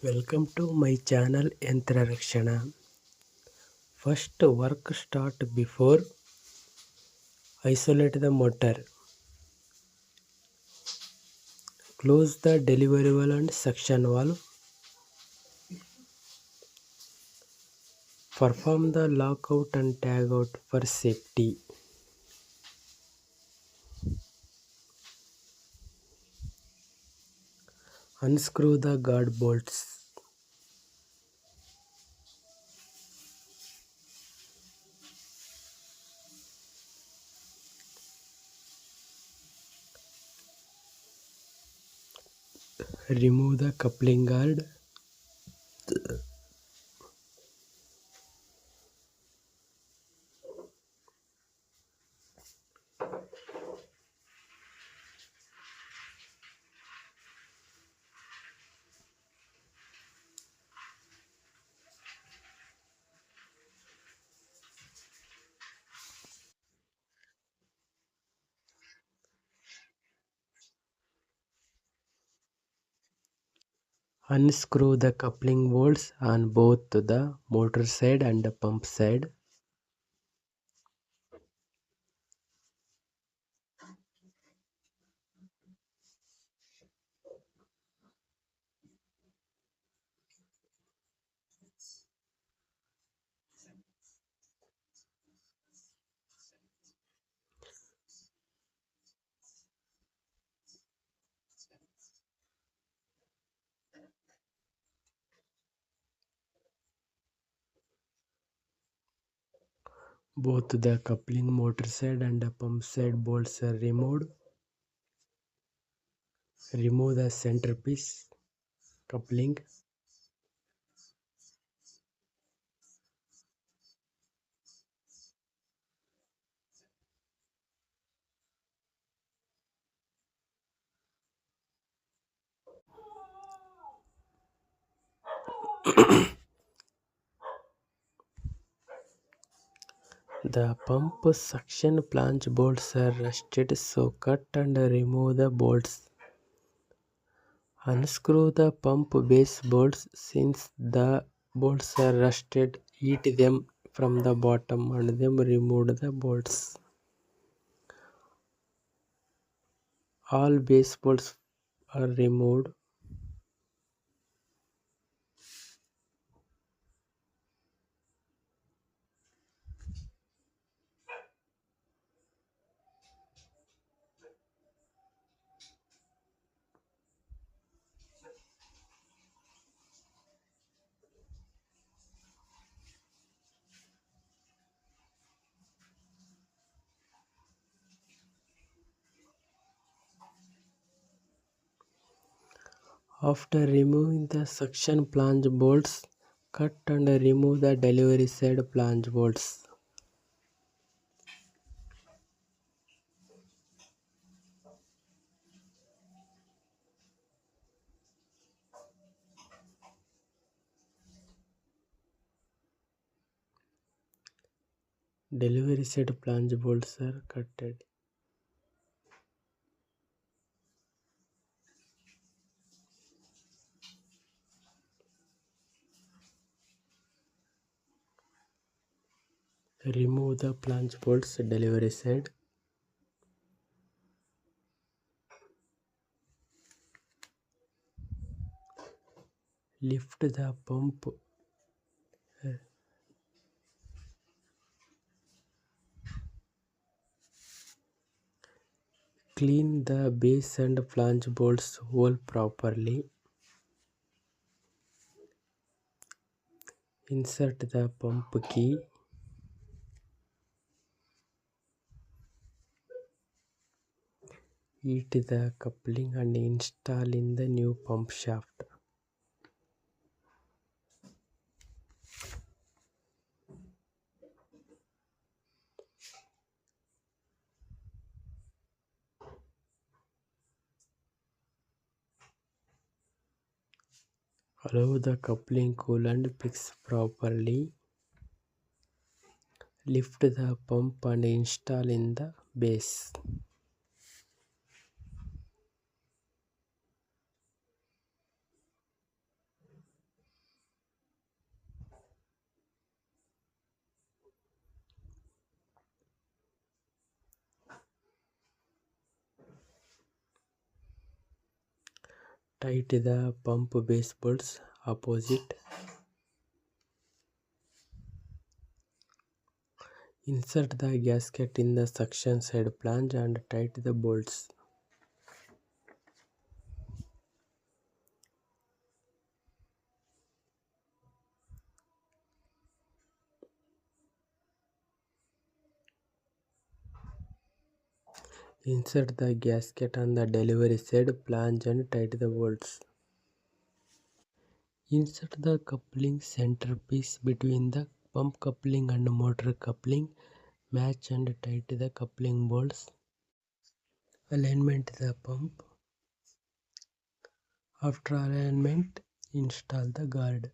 Welcome to my channel Yantra Rakshana. First work start before isolate the motor. Close the deliverable and suction valve. Perform the lockout and tagout for safety. Unscrew the guard bolts. Remove the coupling guard. Unscrew the coupling bolts on both the motor side and the pump side. Both the coupling motor side and the pump side bolts are removed. Remove the centerpiece coupling. The pump suction flange bolts are rusted, so cut and remove the bolts. Unscrew the pump base bolts. Since the bolts are rusted, heat them from the bottom and then remove the bolts. All base bolts are removed. After removing the suction flange bolts, cut and remove the delivery side flange bolts. Delivery side flange bolts are cutted. Remove the flange bolts delivery side. Lift the pump. Clean the base and flange bolts hole properly. Insert the pump key. Heat the coupling and install in the new pump shaft. Allow the coupling cool and fix properly. Lift the pump and install in the base. Tight the pump base bolts opposite. Insert the gasket in the suction side flange and tight the bolts. Insert the gasket on the delivery side flange and tight the bolts. Insert the coupling centerpiece between the pump coupling and motor coupling. Match and tight the coupling bolts. Alignment the pump. After alignment, install the guard.